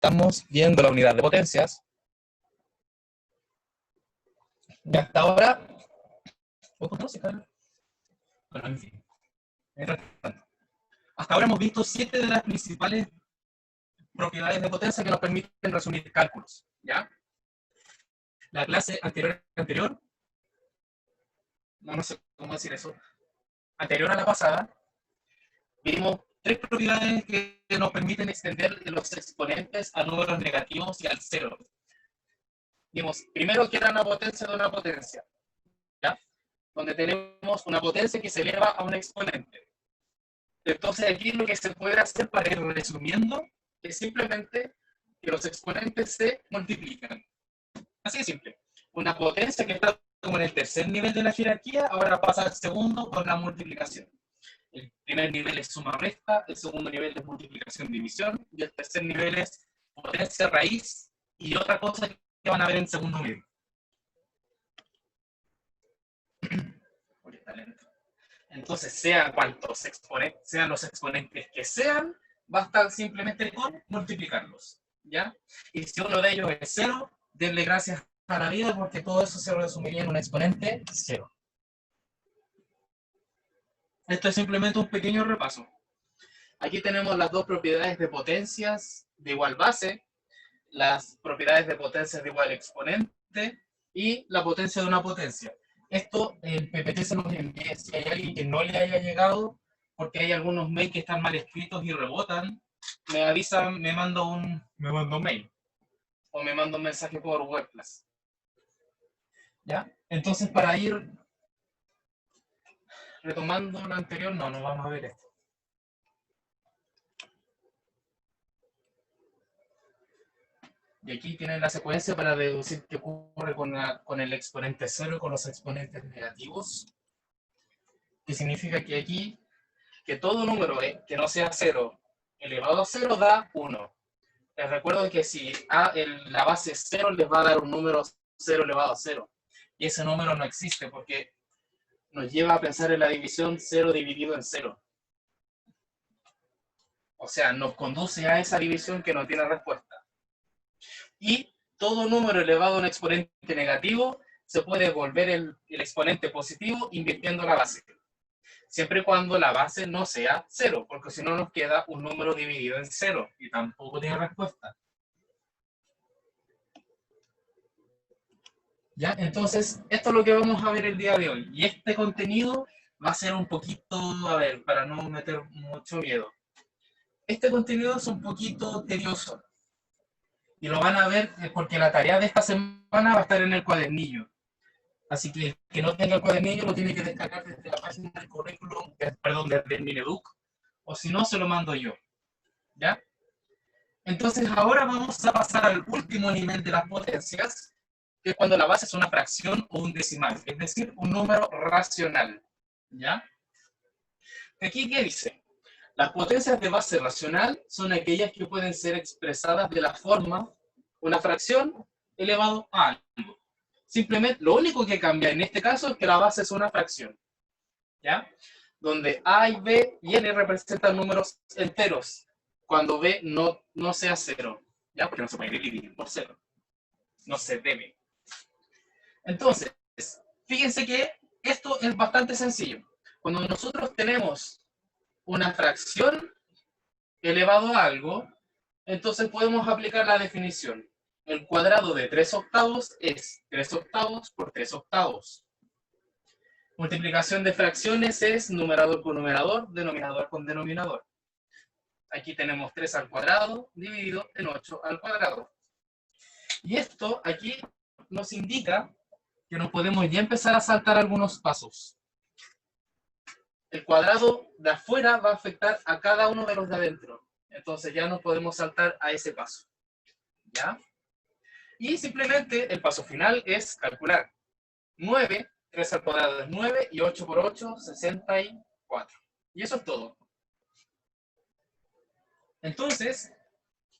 estamos viendo la unidad de potencias. Y hasta ahora... Bueno, en fin. Hasta ahora hemos visto 7 de las principales propiedades de potencia que nos permiten resumir cálculos, ¿ya? La clase anterior, no sé cómo decir eso, anterior a la pasada, vimos 3 propiedades que nos permiten extender los exponentes a números negativos y al cero. Vimos primero que era una potencia de una potencia, ¿ya? Donde tenemos una potencia que se eleva a un exponente. Entonces aquí lo que se puede hacer para ir resumiendo es simplemente que los exponentes se multiplican. Así de simple. Una potencia que está como en el tercer nivel de la jerarquía, ahora pasa al segundo con la multiplicación. El primer nivel es suma-resta, el segundo nivel es multiplicación-división, y el tercer nivel es potencia-raíz y otra cosa que van a ver en segundo nivel. Entonces, sean cuantos exponentes, sean los exponentes que sean, basta simplemente con multiplicarlos, ¿ya? Y si uno de ellos es 0, denle gracias a la vida porque todo eso se resumiría en un exponente 0. Esto es simplemente un pequeño repaso. Aquí tenemos las dos propiedades de potencias de igual base, las propiedades de potencias de igual exponente y la potencia de una potencia. Esto el PPT se nos envía. Si hay alguien que no le haya llegado, porque hay algunos mails que están mal escritos y rebotan, me avisan, me manda un mail o me manda un mensaje por WebClass. ¿Ya? Entonces, para ir retomando lo anterior, no vamos a ver esto. Y aquí tienen la secuencia para deducir qué ocurre con el exponente 0 y con los exponentes negativos. Que significa que aquí, que todo número que no sea 0 elevado a 0 da 1. Les recuerdo que si la base 0 les va a dar un número 0 elevado a 0. Y ese número no existe porque nos lleva a pensar en la división 0 dividido en 0. O sea, nos conduce a esa división que no tiene respuesta. Y todo número elevado a un exponente negativo se puede volver el exponente positivo invirtiendo la base. Siempre y cuando la base no sea 0, porque si no nos queda un número dividido en 0 y tampoco tiene respuesta. ¿Ya? Entonces, esto es lo que vamos a ver el día de hoy. Y este contenido va a ser un poquito, a ver, para no meter mucho miedo. Este contenido es un poquito tedioso. Y lo van a ver porque la tarea de esta semana va a estar en el cuadernillo. Así que el que no tenga el cuadernillo lo tiene que descargar desde la página del currículum, perdón, desde el Mineduc, o si no, se lo mando yo. ¿Ya? Entonces ahora vamos a pasar al último nivel de las potencias, que es cuando la base es una fracción o un decimal, es decir, un número racional. ¿Ya? Aquí, ¿qué dice? Las potencias de base racional son aquellas que pueden ser expresadas de la forma una fracción elevado a algo. Simplemente, lo único que cambia en este caso es que la base es una fracción. ¿Ya? Donde A y B y N representan números enteros, cuando B no sea 0. ¿Ya? Porque no se puede dividir por 0. No se debe. Entonces, fíjense que esto es bastante sencillo. Cuando nosotros tenemos una fracción elevado a algo, entonces podemos aplicar la definición. El cuadrado de 3 octavos es 3 octavos por 3 octavos. Multiplicación de fracciones es numerador con numerador, denominador con denominador. Aquí tenemos 3 al cuadrado dividido en 8 al cuadrado. Y esto aquí nos indica que nos podemos ya empezar a saltar algunos pasos. El cuadrado de afuera va a afectar a cada uno de los de adentro. Entonces ya nos podemos saltar a ese paso. ¿Ya? Y simplemente el paso final es calcular 9, 3 al cuadrado es 9 y 8 por 8, 64. Y eso es todo. Entonces,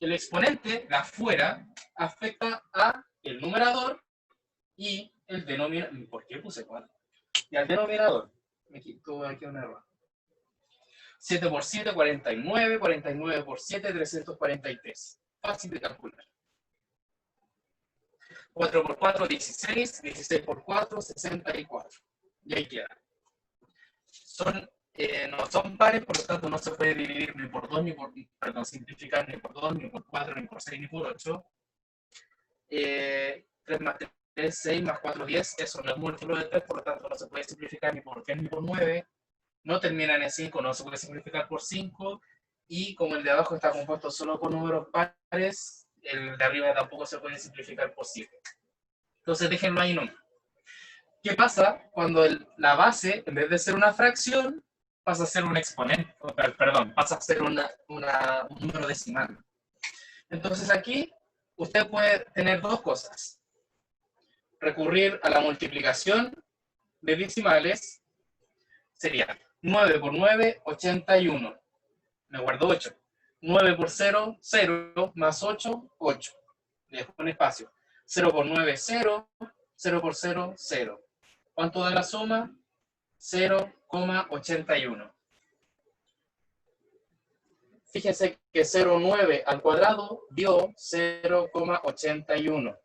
el exponente de afuera afecta a el numerador y el denominador. ¿Por qué puse 4? Y al denominador. Tuve aquí un error. 7 por 7, 49. 49 por 7, 343. Fácil de calcular. 4 por 4, 16. 16 por 4, 64. Y ahí queda. No son pares, por lo tanto no se puede dividir ni por 2, ni por, perdón, simplificar ni por 2, ni por 4, ni por 6, ni por 8. 3 más 3, 6 más 4, 10. Eso no es múltiplo de 3, por lo tanto no se puede simplificar ni por 10 ni por 9. No terminan en 5, no se puede simplificar por 5. Y como el de abajo está compuesto solo por números pares, el de arriba tampoco se puede simplificar por 7. Entonces déjenlo ahí nomás. ¿Qué pasa cuando la base, en vez de ser una fracción, pasa a ser un exponente? Perdón, pasa a ser un número decimal. Entonces aquí usted puede tener dos cosas. Recurrir a la multiplicación de decimales. Sería 9 por 9, 81. Me guardo 8. 9 por 0, 0, más 8, 8. Le dejo un espacio. 0 por 9, 0. 0 por 0, 0. ¿Cuánto da la suma? 0,81. Fíjense que 0,9 al cuadrado dio 0,81.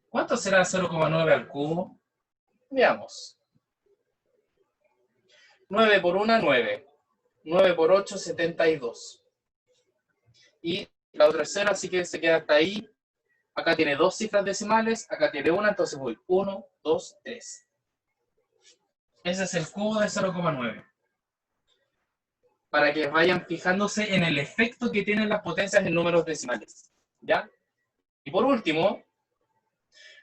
¿Cuánto será 0,9 al cubo? Veamos. 9 por 1, 9. 9 por 8, 72. Y la otra es 0, así que se queda hasta ahí. Acá tiene dos cifras decimales, acá tiene una, entonces voy 1, 2, 3. Ese es el cubo de 0,9. Para que vayan fijándose en el efecto que tienen las potencias en números decimales. ¿Ya? Y por último,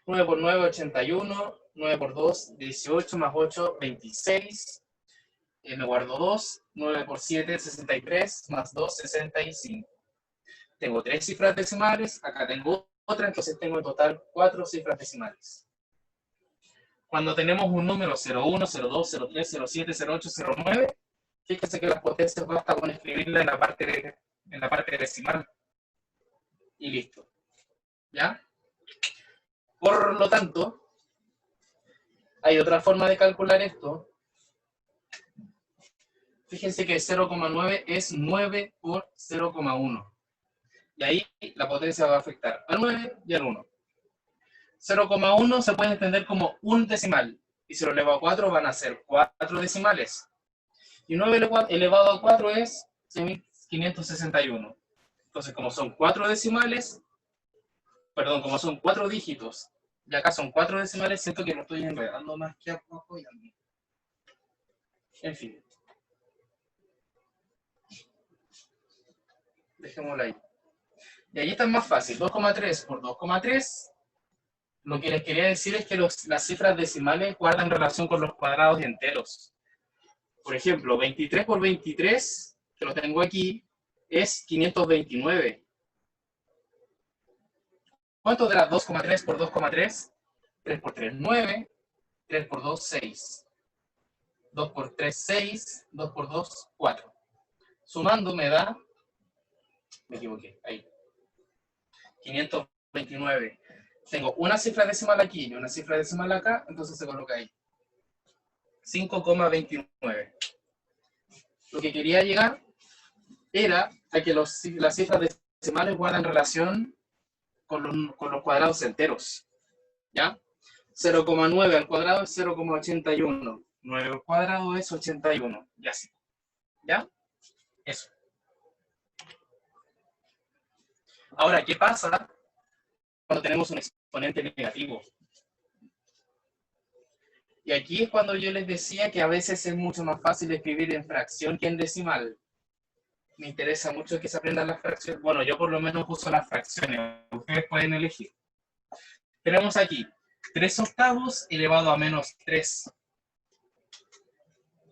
9 por 9, 81. 9 por 2, 18, más 8, 26. Me guardo 2. 9 por 7, 63, más 2, 65. Tengo 3 cifras decimales, acá tengo otra, entonces tengo en total 4 cifras decimales. Cuando tenemos un número 01, 02, 03, 07, 08, 09, fíjense que las potencias basta con escribirla en la parte decimal. Y listo. ¿Ya? Por lo tanto, hay otra forma de calcular esto. Fíjense que 0,9 es 9 por 0,1. Y ahí la potencia va a afectar al 9 y al 1. 0,1 se puede entender como un decimal. Y si lo elevo a 4 van a ser 4 decimales. Y 9 elevado a 4 es 561. Entonces, como son 4 decimales, perdón, como son 4 dígitos, y acá son 4 decimales, siento que lo estoy enredando más que apoyando. En fin. Dejémoslo ahí. Y ahí está más fácil. 2,3 por 2,3. Lo que les quería decir es que las cifras decimales guardan relación con los cuadrados y enteros. Por ejemplo, 23 por 23, que lo tengo aquí, es 529. ¿Cuánto dará 2,3 por 2,3? 3 por 3, 9. 3 por 2, 6. 2 por 3, 6. 2 por 2, 4. Sumando me da, me equivoqué, ahí, 529. Tengo una cifra decimal aquí y una cifra decimal acá, entonces se coloca ahí. 5,29. Lo que quería llegar era a que las cifras decimales guardan relación con los cuadrados enteros. ¿Ya? 0,9 al cuadrado es 0,81. 9 al cuadrado es 81. Y así. ¿Ya? Eso. Ahora, ¿qué pasa cuando tenemos un exponente negativo? Y aquí es cuando yo les decía que a veces es mucho más fácil escribir en fracción que en decimal. Me interesa mucho que se aprendan las fracciones. Bueno, yo por lo menos uso las fracciones. Ustedes pueden elegir. Tenemos aquí 3 octavos elevado a menos 3.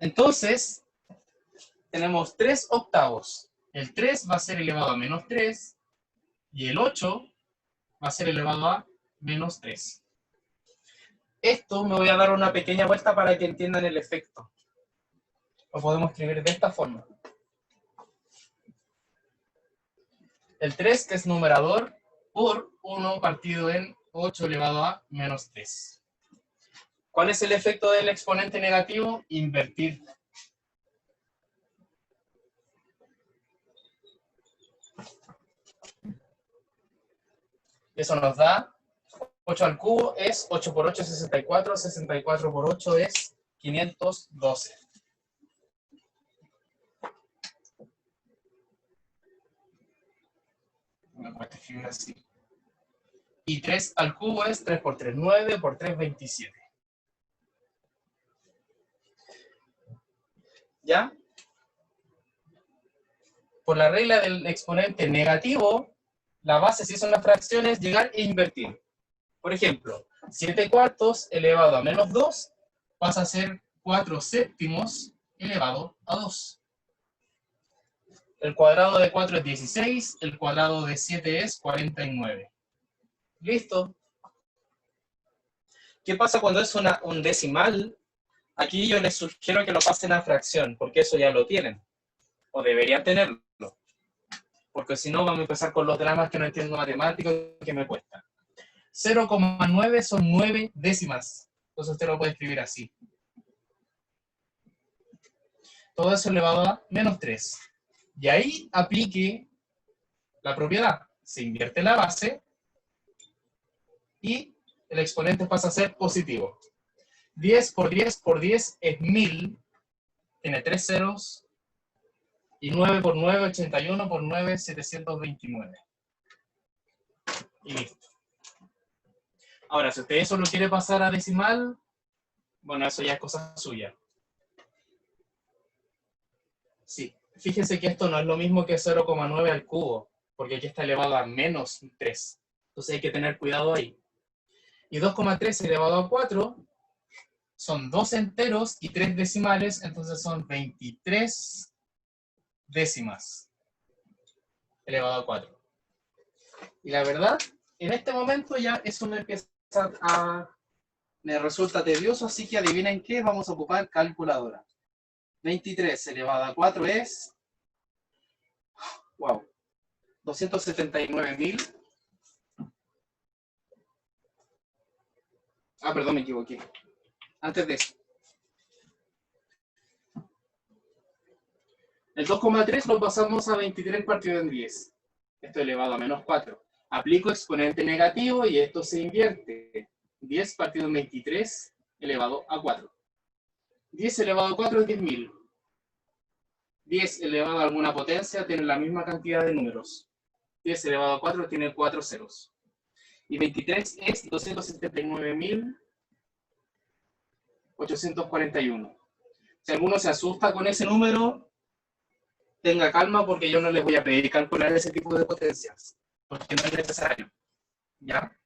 Entonces, tenemos 3 octavos. El 3 va a ser elevado a menos 3 y el 8 va a ser elevado a menos 3. Esto me voy a dar una pequeña vuelta para que entiendan el efecto. Lo podemos escribir de esta forma. El 3, que es numerador, por 1 partido en 8 elevado a menos 3. ¿Cuál es el efecto del exponente negativo? Invertir. Eso nos da 8 al cubo es 8 por 8 es 64, 64 por 8 es 512. Me puedo escribir así. Y 3 al cubo es 3 por 3, 9 por 3, 27. ¿Ya? Por la regla del exponente negativo, la base, si son las fracciones, llegar e invertir. Por ejemplo, 7 cuartos elevado a menos 2 pasa a ser 4 séptimos elevado a 2. El cuadrado de 4 es 16, el cuadrado de 7 es 49. ¿Listo? ¿Qué pasa cuando es un decimal? Aquí yo les sugiero que lo pasen a fracción, porque eso ya lo tienen, o deberían tenerlo, porque si no vamos a empezar con los dramas que no entiendo matemáticos que me cuestan. 0,9 son 9 décimas, entonces usted lo puede escribir así. Todo eso elevado a menos 3. Y ahí aplique la propiedad. Se invierte la base y el exponente pasa a ser positivo. 10 por 10 por 10 es 1000. Tiene 3 ceros. Y 9 por 9, 81 por 9, 729. Y listo. Ahora, si usted eso lo quiere pasar a decimal, bueno, eso ya es cosa suya. Sí, fíjense que esto no es lo mismo que 0,9 al cubo, porque aquí está elevado a menos 3. Entonces hay que tener cuidado ahí. Y 2,3 elevado a 4 son 2 enteros y 3 decimales, entonces son 23 décimas elevado a 4. Y la verdad, en este momento ya eso me resulta tedioso, así que adivinen qué, vamos a ocupar calculadora. 23 elevado a 4 es, wow, 279.000. Ah, perdón, me equivoqué. Antes de eso. El 2,3 lo pasamos a 23 partido en 10. Esto elevado a menos 4. Aplico exponente negativo y esto se invierte. 10 partido en 23 elevado a 4. 10 elevado a 4 es 10.000. 10 elevado a alguna potencia tiene la misma cantidad de números. 10 elevado a 4 tiene 4 ceros. Y 23 es 279.841. Si alguno se asusta con ese número, tenga calma porque yo no les voy a pedir calcular ese tipo de potencias, porque no es necesario. ¿Ya?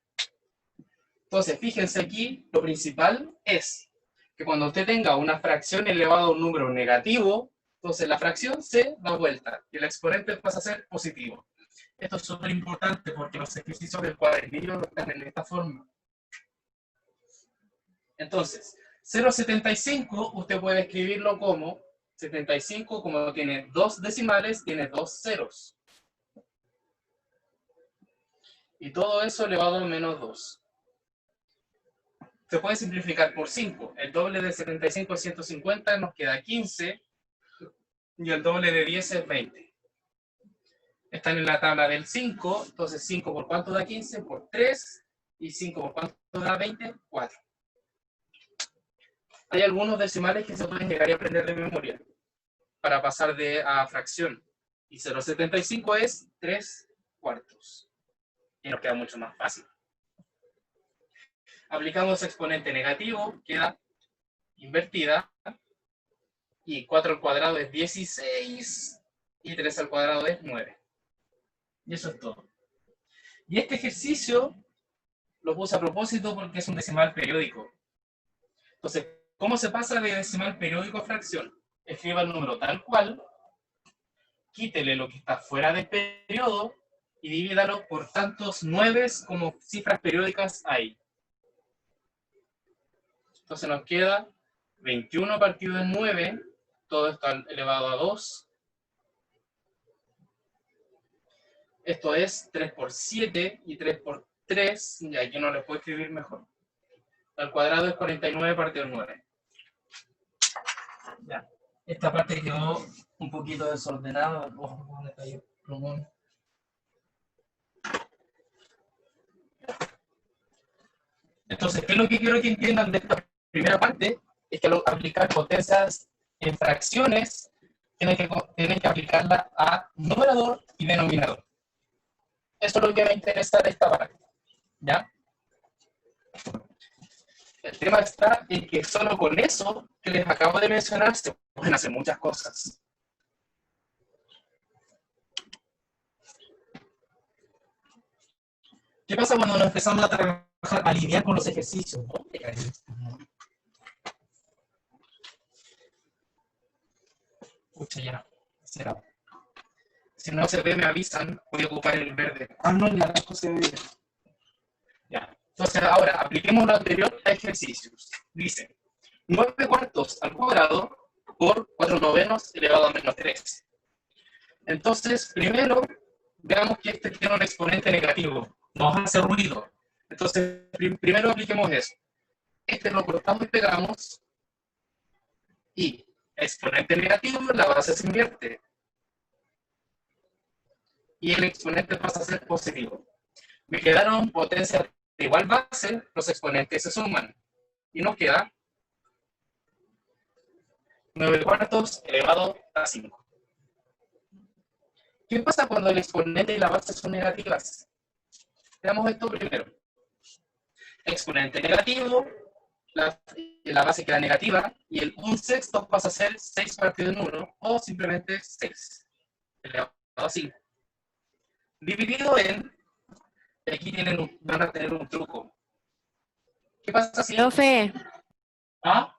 Entonces, fíjense aquí, lo principal es que cuando usted tenga una fracción elevada a un número negativo, entonces la fracción se da vuelta y el exponente pasa a ser positivo. Esto es súper importante porque los ejercicios del cuadernillo están en esta forma. Entonces, 0,75 usted puede escribirlo como 75, como tiene 2 decimales, tiene 2 ceros. Y todo eso elevado a menos 2. Se puede simplificar por 5. El doble de 75 es 150, nos queda 15. Y el doble de 10 es 20. Están en la tabla del 5. Entonces 5 por cuánto da 15? Por 3. Y 5 por cuánto da 20? 4. Hay algunos decimales que se pueden llegar a aprender de memoria para pasar a fracción. Y 0,75 es 3 cuartos. Y nos queda mucho más fácil. Aplicamos exponente negativo, queda invertida. Y 4 al cuadrado es 16. Y 3 al cuadrado es 9. Y eso es todo. Y este ejercicio lo puse a propósito porque es un decimal periódico. Entonces, ¿cómo se pasa de decimal periódico a fracción? Escriba el número tal cual, quítele lo que está fuera del periodo y divídalo por tantos 9 como cifras periódicas hay. Entonces nos queda 21 partido en 9, todo está elevado a 2. Esto es 3 por 7 y 3 por 3, y aquí no les puedo escribir mejor. Al cuadrado es 49 partido en 9. Ya. Esta parte quedó un poquito desordenada. ¿Dónde está el plumón? Entonces, ¿qué es lo que quiero que entiendan de esta primera parte? Es que al aplicar potencias en fracciones, tienen que aplicarla a numerador y denominador. Eso es lo que me interesa de esta parte, ¿ya? El tema está en que solo con eso que les acabo de mencionar se pueden hacer muchas cosas. ¿Qué pasa cuando nos empezamos a trabajar, a lidiar con los ejercicios? Escucha ya, será. Si no se ve, me avisan, voy a ocupar el verde. Ah, no, el naranjo se ve. Ya. Entonces, ahora, apliquemos lo anterior a ejercicios. Dice, 9 cuartos al cuadrado por 4 novenos elevado a menos 3. Entonces, primero, veamos que este tiene un exponente negativo. Nos hace ruido. Entonces, primero apliquemos eso. Este lo cortamos y pegamos. Y exponente negativo, la base se invierte. Y el exponente pasa a ser positivo. Me quedaron potencias de igual base, los exponentes se suman. Y nos queda 9 cuartos elevado a 5. ¿Qué pasa cuando el exponente y la base son negativas? Veamos esto primero. Exponente negativo, la base queda negativa, y el 1/6 pasa a ser 6 partido en 1, o simplemente 6, elevado a 5. Dividido en, aquí van a tener un truco. ¿Qué pasa si? Profe, ¿Ah?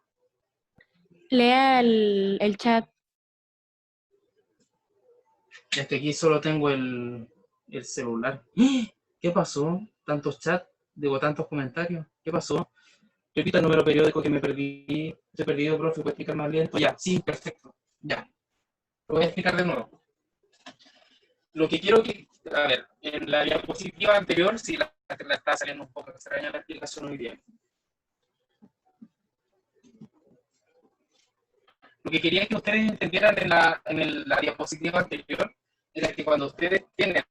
lea el chat. Es que aquí solo tengo el celular. ¿Qué pasó? ¿Tantos chats? Digo, tantos comentarios. ¿Qué pasó? Repita el número periódico que me perdí. Te he perdido, profe. ¿Puedes explicar más lento? Ya, sí, perfecto. Ya. Lo voy a explicar de nuevo. Lo que quiero que... A ver, en la diapositiva anterior, sí, la está saliendo un poco extraña la explicación hoy día. Lo que quería que ustedes entendieran en la diapositiva anterior era que cuando ustedes tienen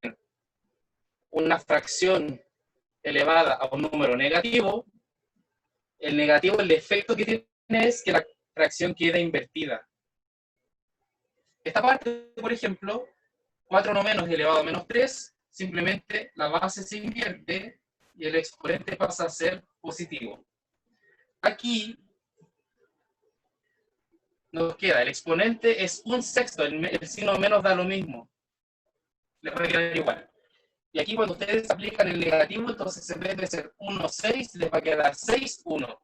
una fracción elevada a un número negativo, el negativo, el efecto que tiene es que la fracción queda invertida. Esta parte, por ejemplo, 4 novenos elevado a menos 3, simplemente la base se invierte y el exponente pasa a ser positivo. Aquí nos queda, el exponente es 1/6, el signo menos da lo mismo, le puede quedar igual. Y aquí cuando ustedes aplican el negativo, entonces en vez de ser 1/6, les va a quedar 6/1.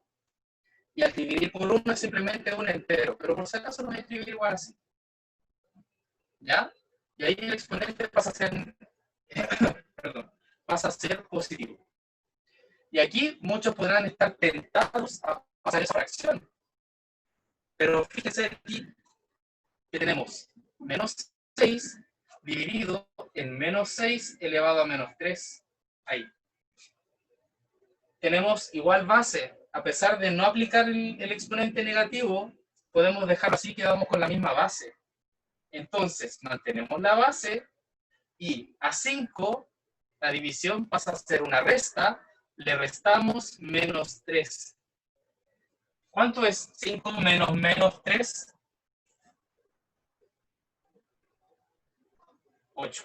Y al dividir por 1 es simplemente un entero, pero por si acaso lo voy a escribir igual así. ¿Ya? Y ahí el exponente pasa a ser, perdón, pasa a ser positivo. Y aquí muchos podrán estar tentados a pasar esa fracción. Pero fíjense aquí que tenemos menos 6 dividido en menos 6 elevado a menos 3. Ahí. Tenemos igual base. A pesar de no aplicar el exponente negativo, podemos dejarlo así, quedamos con la misma base. Entonces, mantenemos la base y a 5, la división pasa a ser una resta, le restamos menos 3. ¿Cuánto es 5 menos menos 3? 8.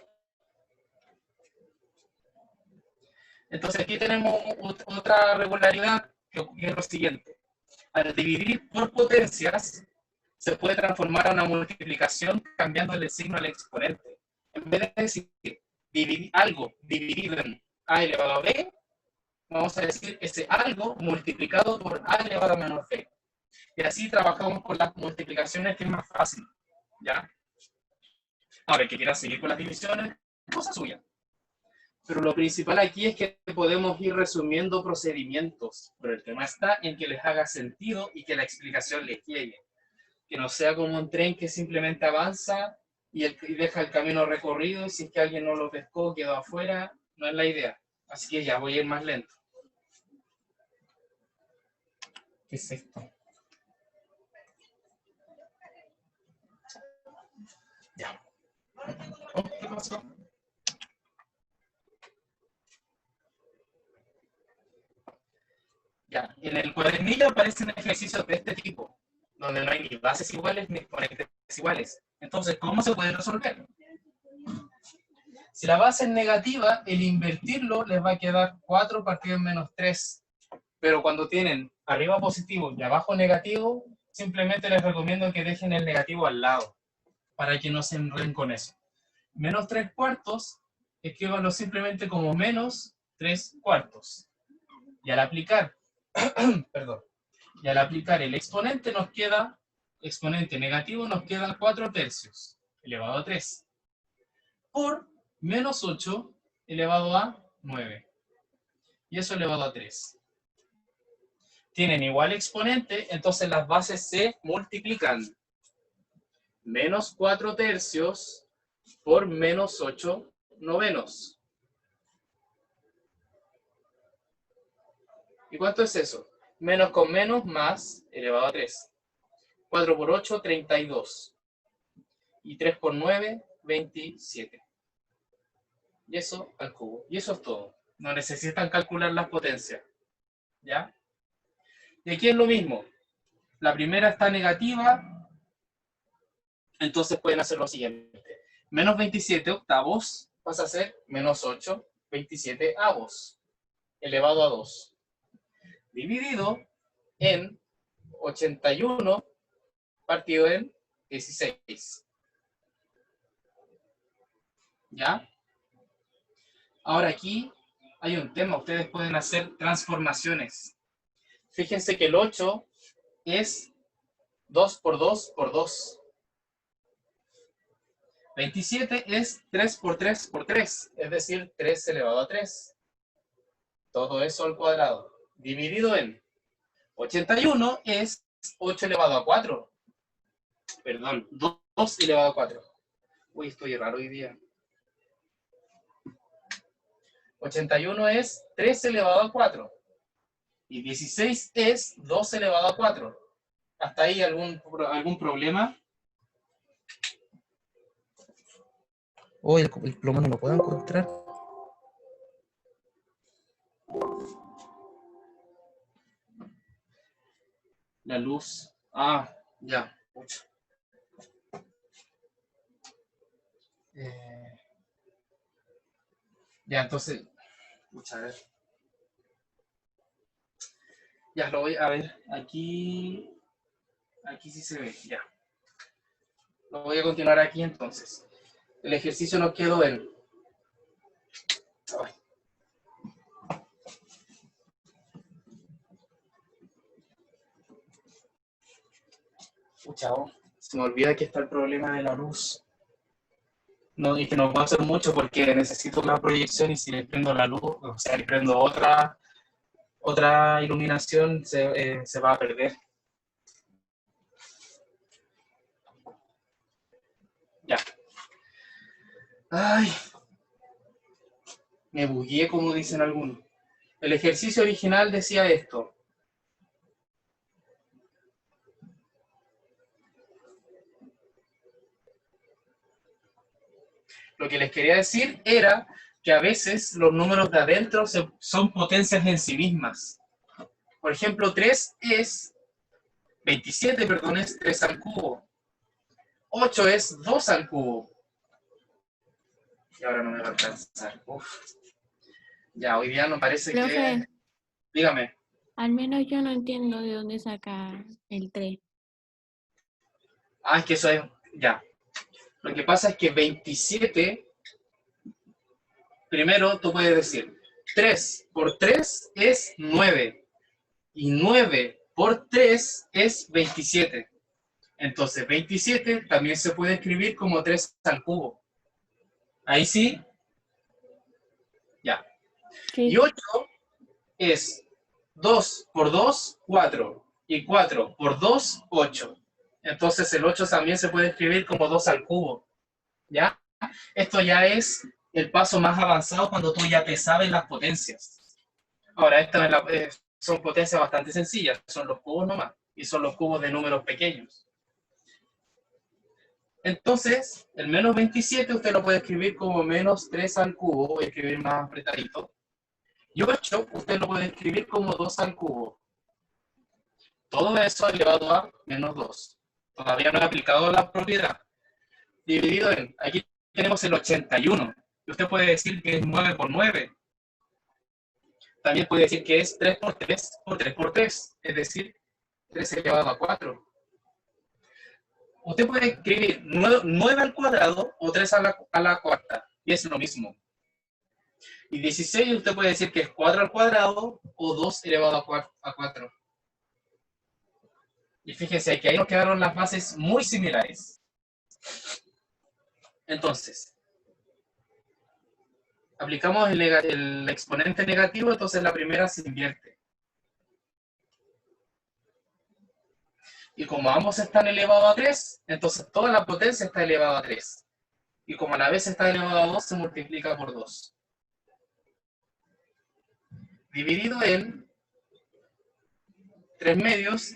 Entonces aquí tenemos otra regularidad que es lo siguiente. Al dividir por potencias, se puede transformar a una multiplicación cambiando el signo al exponente. En vez de decir algo dividido en a elevado a b, vamos a decir ese algo multiplicado por a elevado a menos b. Y así trabajamos con las multiplicaciones, que es más fácil. ¿Ya? Ahora, el que quiera seguir con las divisiones, cosa suya. Pero lo principal aquí es que podemos ir resumiendo procedimientos, pero el tema está en que les haga sentido y que la explicación les llegue. Que no sea como un tren que simplemente avanza y deja el camino recorrido, y si es que alguien no lo pescó, quedó afuera, no es la idea. Así que ya voy a ir más lento. ¿Qué es esto? Ya. Oh, ¿qué pasó? Ya, en el cuadernillo aparecen ejercicios de este tipo, donde no hay ni bases iguales ni exponentes iguales. Entonces, ¿cómo se puede resolver? Si la base es negativa, el invertirlo les va a quedar 4 partido en menos 3. Pero cuando tienen arriba positivo y abajo negativo, simplemente les recomiendo que dejen el negativo al lado, para que no se enreden con eso. Menos 3 cuartos, escríbanlo simplemente como menos 3 cuartos. Y al aplicar, perdón, y al aplicar el exponente nos queda, exponente negativo nos queda 4 tercios, elevado a 3, por menos 8 elevado a 9. Y eso elevado a 3. Tienen igual exponente, entonces las bases se multiplican. Menos 4 tercios por menos 8 novenos. ¿Y cuánto es eso? Menos con menos más elevado a 3. 4 por 8, 32. Y 3 por 9, 27. Y eso al cubo. Y eso es todo. No necesitan calcular las potencias. ¿Ya? Y aquí es lo mismo. La primera está negativa. Entonces pueden hacer lo siguiente. Menos 27 octavos pasa a ser menos 8, 27 avos. Elevado a 2. Dividido en 81 partido en 16. ¿Ya? Ahora aquí hay un tema. Ustedes pueden hacer transformaciones. Fíjense que el 8 es 2 por 2 por 2. 27 es 3 por 3 por 3, es decir, 3 elevado a 3. Todo eso al cuadrado. Dividido en 81 es 8 elevado a 4. Perdón, 2 elevado a 4. Uy, estoy raro hoy día. 81 es 3 elevado a 4. Y 16 es 2 elevado a 4. ¿Hasta ahí algún problema? Oh, el plomo no lo puedo encontrar. La luz. Ah, ya. Ya, entonces. A ver. Ya, lo voy a ver. Aquí sí se ve. Ya. Lo voy a continuar aquí entonces. El ejercicio nos quedó en. Ay. Chao. Se me olvida que está el problema de la luz. No, y que no puedo hacer mucho porque necesito una proyección y si le prendo la luz, o sea, le prendo otra iluminación, se va a perder. Ya. Ay. Me bugueé, como dicen algunos. El ejercicio original decía esto. Lo que les quería decir era que a veces los números de adentro son potencias en sí mismas. Por ejemplo, 27, perdón, es 3 al cubo. 8 es 2 al cubo. Y ahora no me va a alcanzar. Uf. Ya, hoy día no parece Profe, que... Dígame. al menos yo no entiendo de dónde saca el 3. Ah, es que eso es... Ya. Lo que pasa es que 27... Primero, tú puedes decir, 3 por 3 es 9. Y 9 por 3 es 27. Entonces, 27 también se puede escribir como 3 al cubo. Ahí sí. Ya. Sí. Y 8 es 2 por 2, 4. Y 4 por 2, 8. Entonces, el 8 también se puede escribir como 2 al cubo. ¿Ya? Esto ya es el paso más avanzado cuando tú ya te sabes las potencias. Ahora, estas son potencias bastante sencillas. Son los cubos nomás. Y son los cubos de números pequeños. Entonces, el menos 27 usted lo puede escribir como menos 3 al cubo, voy a escribir más apretadito. Y 8 usted lo puede escribir como 2 al cubo. todo eso elevado a menos 2. Todavía no he aplicado la propiedad. Dividido en, aquí tenemos el 81. Y usted puede decir que es 9 por 9. También puede decir que es 3 por 3 por 3 por 3. Es decir, 3 elevado a 4. Usted puede escribir 9 al cuadrado o 3 a la cuarta. Y es lo mismo. Y 16 usted puede decir que es 4 al cuadrado o 2 elevado a 4. Y fíjense que ahí nos quedaron las bases muy similares. Entonces, aplicamos el exponente negativo, entonces la primera se invierte. Y como ambos están elevados a 3, entonces toda la potencia está elevada a 3. Y como a la vez está elevado a 2, se multiplica por 2. Dividido en 3 medios,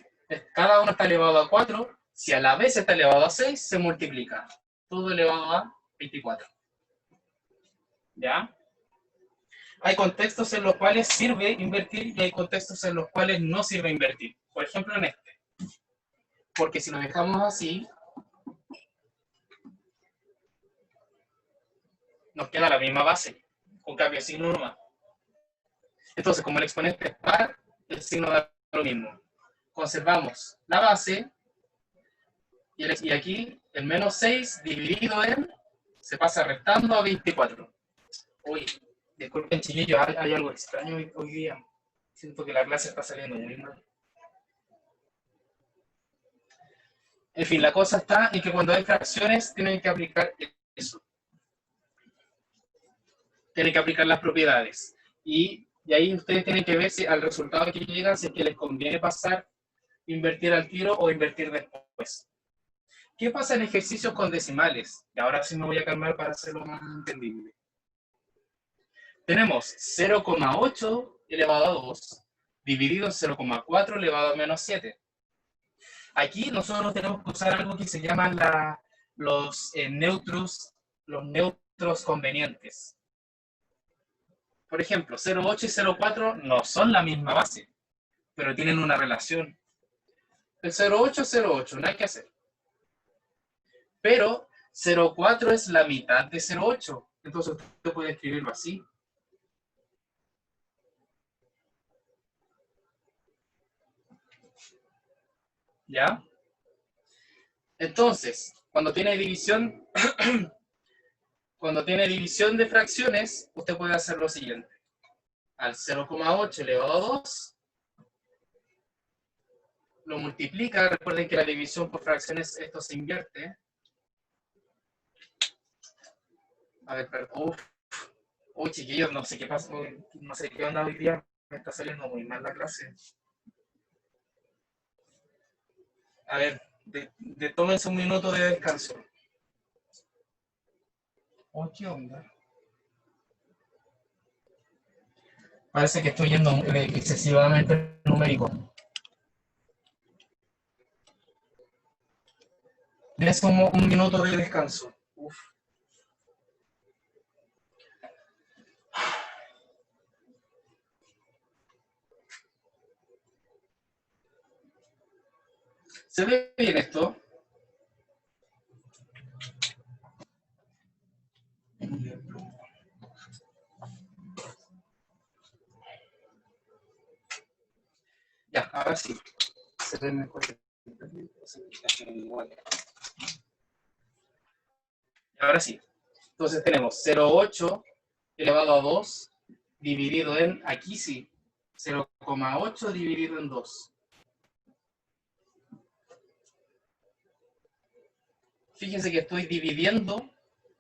cada uno está elevado a 4. Si a la vez está elevado a 6, se multiplica. Todo elevado a 24. ¿Ya? Hay contextos en los cuales sirve invertir y hay contextos en los cuales no sirve invertir. Por ejemplo, en este. Porque si lo dejamos así, nos queda la misma base, con cambio de signo nomás. Entonces, como el exponente es par, el signo da lo mismo. Conservamos la base, y aquí el menos 6 dividido en, se pasa restando a 24. Uy, disculpen chiquillos, hay algo extraño hoy día. Siento que la clase está saliendo muy mal. En fin, la cosa está en que cuando hay fracciones tienen que aplicar eso. Tienen que aplicar las propiedades. Y ahí ustedes tienen que ver si al resultado que llegan, si es que les conviene pasar, invertir al tiro o invertir después. ¿Qué pasa en ejercicios con decimales? Y ahora sí me voy a calmar para hacerlo más entendible. Tenemos 0,8 elevado a 2 dividido en 0,4 elevado a menos 7. Aquí nosotros tenemos que usar algo que se llaman los neutros convenientes. Por ejemplo, 0,8 y 0,4 no son la misma base, pero tienen una relación. El 0,8 es 0,8, no hay que hacer. Pero 0,4 es la mitad de 0,8, entonces usted puede escribirlo así. ¿Ya? Entonces, cuando tiene división de fracciones, usted puede hacer lo siguiente. Al 0,8 elevado a 2, lo multiplica. Recuerden que la división por fracciones, esto se invierte. A ver, perdón. Uy, chiquillos, no sé qué pasa, no sé qué onda hoy día. Me está saliendo muy mal la clase. A ver, tómense un minuto de descanso. Oh, ¿qué onda? Parece que estoy yendo excesivamente numérico. Dense un minuto de descanso. Uf. ¿Se ve bien esto? Ya, ahora sí. Se ve mejor. Ahora sí. Entonces tenemos 0,8 elevado a 2 dividido en, aquí sí, 0,8 dividido en 2. Fíjense que estoy dividiendo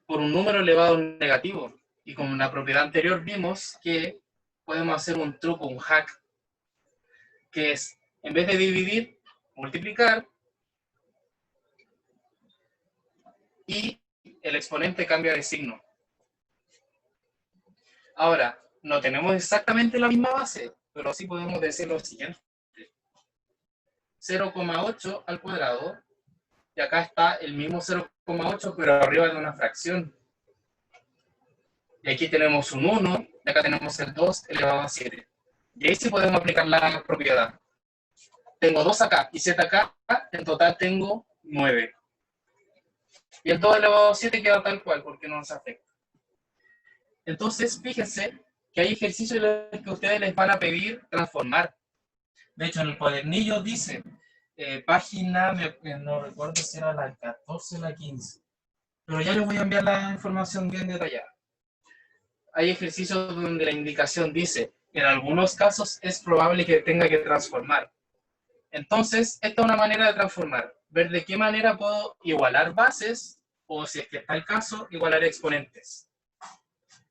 por un número elevado a negativo. Y como en la propiedad anterior vimos que podemos hacer un truco, un hack, que es, en vez de dividir, multiplicar, y el exponente cambia de signo. Ahora, no tenemos exactamente la misma base, pero sí podemos decir lo siguiente. 0,8 al cuadrado, y acá está el mismo 0,8, pero arriba de una fracción. Y aquí tenemos un 1, y acá tenemos el 2 elevado a 7. Y ahí sí podemos aplicar la propiedad. tengo 2 acá y 7 acá, en total tengo 9. Y el 2 elevado a 7 queda tal cual, porque no nos afecta. Entonces, fíjense que hay ejercicios en los que ustedes les van a pedir transformar. De hecho, en el cuadernillo dice, página, no recuerdo si era la 14 o la 15, pero ya les voy a enviar la información bien detallada. Hay ejercicios donde la indicación dice, en algunos casos es probable que tenga que transformar. Entonces, esta es una manera de transformar, ver de qué manera puedo igualar bases, o si es que está el caso, igualar exponentes.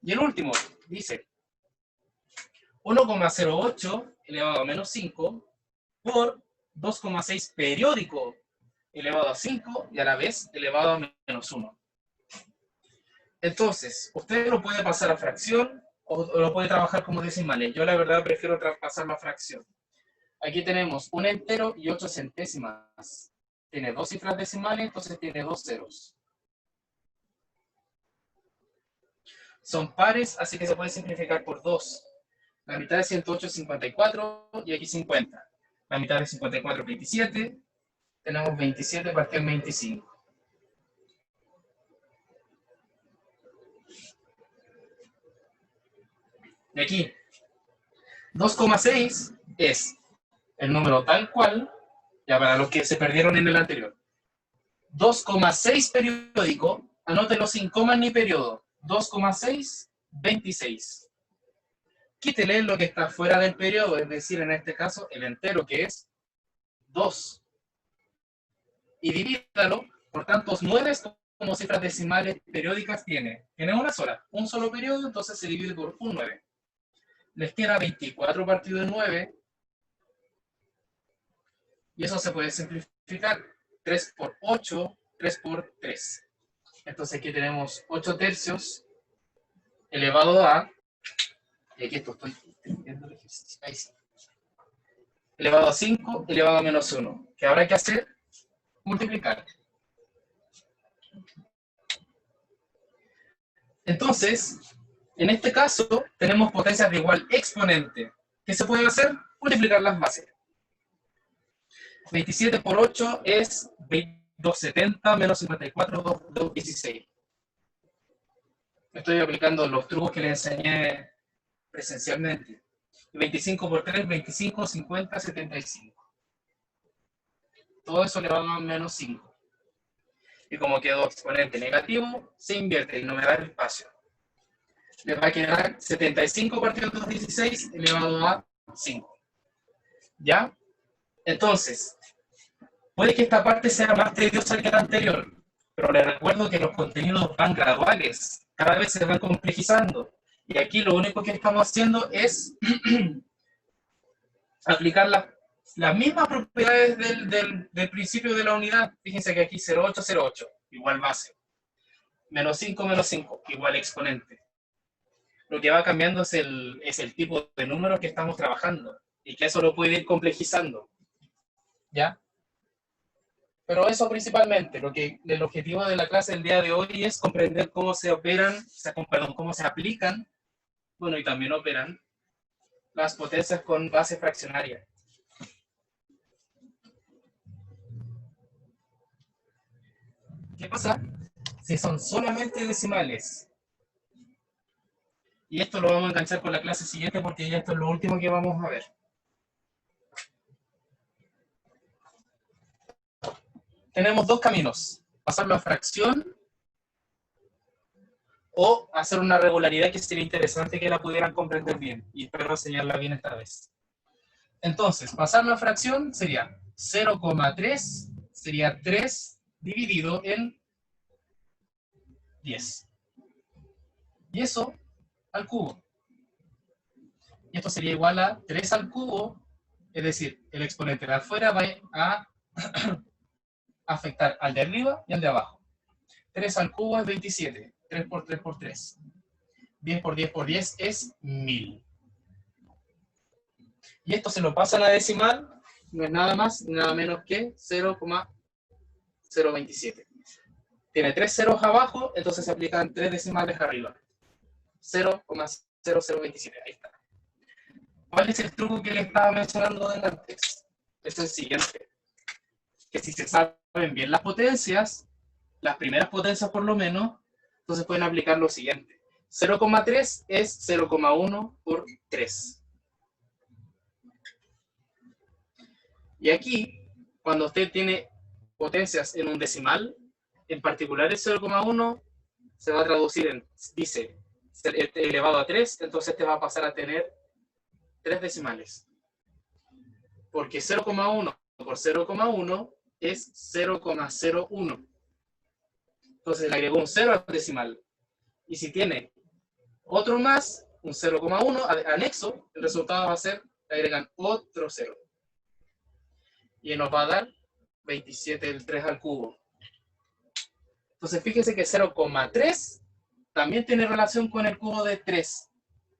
Y el último, dice, 1,08 elevado a menos 5 por 2,6 periódico elevado a 5 y a la vez elevado a menos 1. Entonces, usted lo puede pasar a fracción o lo puede trabajar como decimales. Yo la verdad prefiero pasarlo a fracción. Aquí tenemos un entero y 8 centésimas. Tiene 2 cifras decimales, entonces tiene 2 ceros. Son pares, así que se puede simplificar por 2. La mitad de 108 es 54 y aquí 50. La mitad de 54 es 27. Tenemos 27 partido en 25. Y aquí, 2,6 es el número tal cual, ya para los que se perdieron en el anterior. 2,6 periódico, anótenlo sin comas ni periodo. 2,6, 26. Quítele lo que está fuera del periodo, es decir, en este caso, el entero, que es 2. Y divídalo por tantos 9 como cifras decimales periódicas tiene. Tiene una sola, un solo periodo, entonces se divide por un 9. Les queda 24 partido de 9. Y eso se puede simplificar. 3 por 8, 3 por 3. Entonces aquí tenemos 8 tercios elevado a, y aquí esto estoy viendo el ejercicio, ahí sí, elevado a 5, elevado a menos 1. ¿Qué habrá que hacer? Multiplicar. Entonces, en este caso, tenemos potencias de igual exponente. ¿Qué se puede hacer? Multiplicar las bases. 27 por 8 es 270 menos 54, 216. Estoy aplicando los trucos que les enseñé presencialmente. 25 por 3, 25, 50, 75. Todo eso le va a menos 5. Y como quedó exponente negativo, se invierte y no me da el espacio. Le va a quedar 75 partido 216 elevado a 5. ¿Ya? Entonces, puede que esta parte sea más tediosa que la anterior, pero les recuerdo que los contenidos van graduales, cada vez se van complejizando. Y aquí lo único que estamos haciendo es aplicar las mismas propiedades del principio de la unidad. Fíjense que aquí 0,8, 0,8, igual base. Menos 5, menos 5, igual exponente. Lo que va cambiando es el tipo de número que estamos trabajando. Y que eso lo puede ir complejizando. ¿Ya? Pero eso principalmente, el objetivo de la clase del día de hoy es comprender cómo se operan, cómo se aplican, bueno, y también operan las potencias con base fraccionaria. ¿Qué pasa si son solamente decimales? Y esto lo vamos a enganchar con la clase siguiente porque ya esto es lo último que vamos a ver. Tenemos dos caminos: pasarlo a fracción o hacer una regularidad que sería interesante que la pudieran comprender bien. Y espero enseñarla bien esta vez. Entonces, pasarlo a fracción sería 0,3, sería 3 dividido en 10. Y eso al cubo. Y esto sería igual a 3 al cubo, es decir, el exponente de afuera va a afectar al de arriba y al de abajo. 3 al cubo es 27, 3 por 3 por 3. 10 por 10 por 10 es 1000. Y esto se lo pasan a decimal, no es nada más, nada menos que 0,027. Tiene 3 ceros abajo, entonces se aplican 3 decimales arriba. 0,0027, ahí está. ¿Cuál es el truco que le estaba mencionando antes? es el siguiente. Que si se saben bien las potencias, las primeras potencias por lo menos, entonces pueden aplicar lo siguiente. 0,3 es 0,1 por 3. Y aquí, cuando usted tiene potencias en un decimal, en particular el 0,1 se va a traducir en, dice, elevado a 3, entonces te va a pasar a tener 3 decimales. Porque 0,1 por 0,1 es 0,01. Entonces le agregó un 0 al decimal. Y si tiene otro más, un 0,1 anexo, el resultado va a ser, le agregan otro 0. Y nos va a dar 27 el 3 al cubo. Entonces fíjese que 0,3 también tiene relación con el cubo de 3.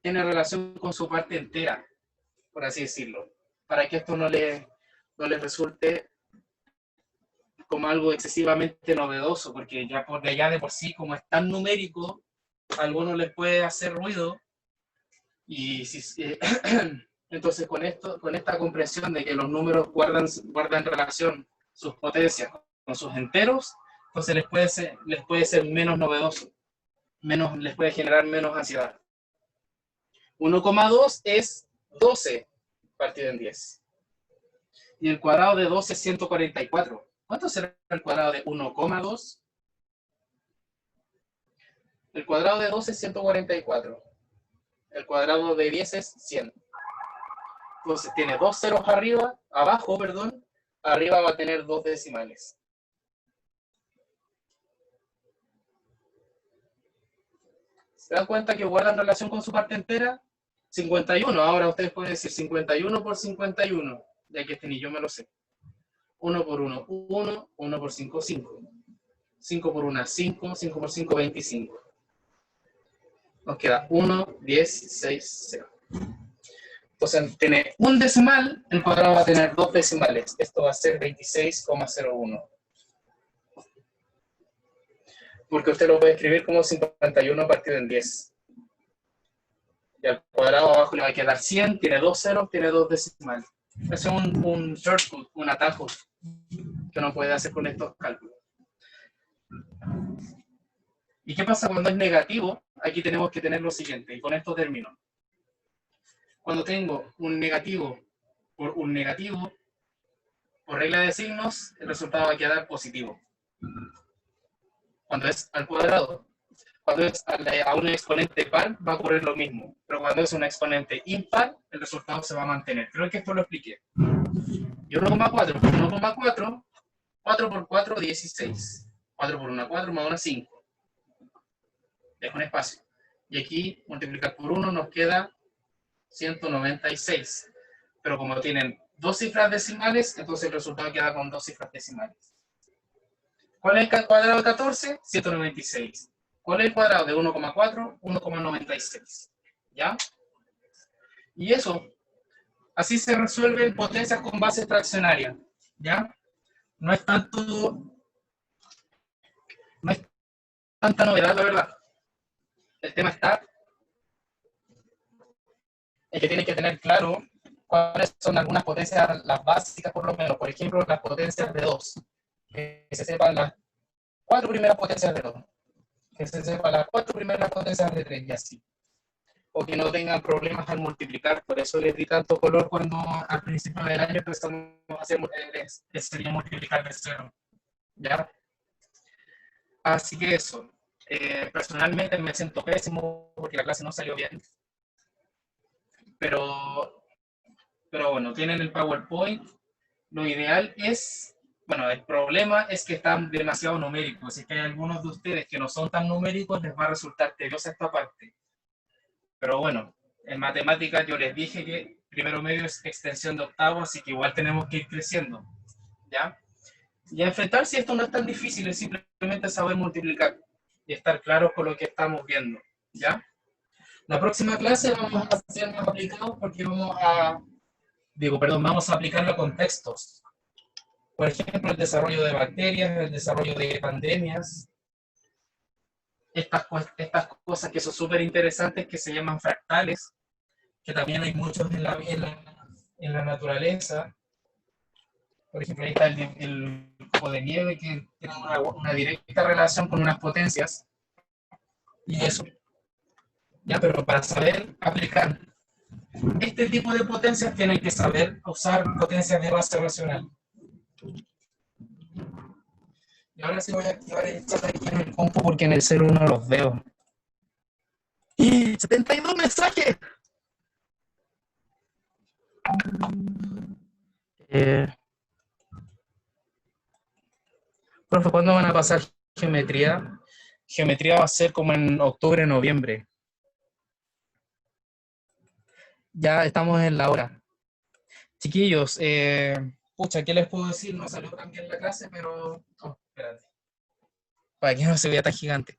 Tiene relación con su parte entera, por así decirlo. Para que esto no le resulte como algo excesivamente novedoso, porque ya de por sí, como es tan numérico, a algunos les puede hacer ruido. Y entonces con esta comprensión de que los números guardan relación sus potencias con sus enteros, entonces les puede ser menos novedoso, les puede generar menos ansiedad. 1,2 es 12 partido en 10. Y el cuadrado de 12 es 144. ¿Cuánto será el cuadrado de 1,2? El cuadrado de 12 es 144. El cuadrado de 10 es 100. Entonces tiene dos ceros abajo, arriba va a tener 2 decimales. ¿Se dan cuenta que guardan relación con su parte entera? 51, ahora ustedes pueden decir 51 por 51, ya que este ni yo me lo sé. 1 por 1, 1, 1 por 5, 5. 5 por 1, 5, 5 por 5, 25. Nos queda 1, 10, 6, 0. Entonces tiene un decimal, el cuadrado va a tener 2 decimales. Esto va a ser 26,01. Porque usted lo puede escribir como 51 partido en 10. Y al cuadrado abajo le va a quedar 100, tiene 2 ceros, tiene 2 decimales. Ese es un shortcut, un atajo que uno puede hacer con estos cálculos. ¿Y qué pasa cuando es negativo? Aquí tenemos que tener lo siguiente, y con esto termino. Cuando tengo un negativo, por regla de signos, el resultado va a quedar positivo. Cuando es al cuadrado. Cuando es a un exponente par, va a ocurrir lo mismo. Pero cuando es un exponente impar, el resultado se va a mantener. Creo que esto lo expliqué. Y 1,4, 4 por 4, 16. 4 por 1, 4, más 1, 5. Dejo un espacio. Y aquí, multiplicar por 1 nos queda 196. Pero como tienen 2 cifras decimales, entonces el resultado queda con 2 cifras decimales. ¿Cuál es el cuadrado de 14? 196. ¿Cuál es el cuadrado de 1,4? 1,96. ¿Ya? Y eso, así se resuelven potencias con base fraccionaria. ¿Ya? No es tanta novedad, la verdad. El tema está en que tienen que tener claro cuáles son algunas potencias, las básicas por lo menos. Por ejemplo, las potencias de 2. Que se sepan las 4 primeras potencias de 2. Que se sepan las 4 primeras potencias de 3 y así. O que no tengan problemas al multiplicar. Por eso les di tanto color cuando al principio del año empezamos a hacer sería multiplicar de 0. ¿Ya? Así que eso. Personalmente me siento pésimo porque la clase no salió bien. Pero bueno, tienen el PowerPoint. Lo ideal es, bueno, el problema es que están demasiado numéricos. Así que hay algunos de ustedes que no son tan numéricos, les va a resultar tediosa esta parte. Pero bueno, en matemáticas yo les dije que primero medio es extensión de octavo, así que igual tenemos que ir creciendo. ¿Ya? Y enfrentarse esto no es tan difícil, es simplemente saber multiplicar y estar claros con lo que estamos viendo. ¿Ya? La próxima clase vamos a hacer más aplicados porque vamos a aplicarlo a contextos. Por ejemplo, el desarrollo de bacterias, el desarrollo de pandemias, estas cosas que son súper interesantes que se llaman fractales, que también hay muchos en la naturaleza. Por ejemplo, ahí está el cubo de nieve que tiene una directa relación con unas potencias. Y eso, ya, pero para saber aplicar este tipo de potencias tienen que saber usar potencias de base racional. Y ahora sí voy a activar el chat aquí en el compu porque en el celular no los veo. ¡Y 72 mensajes! Profe, ¿cuándo van a pasar geometría? Geometría va a ser como en octubre, noviembre. Ya estamos en la hora. Chiquillos, pucha, ¿qué les puedo decir? No salió tan bien la clase, pero... Oh, espérate. Para que no se vea tan gigante.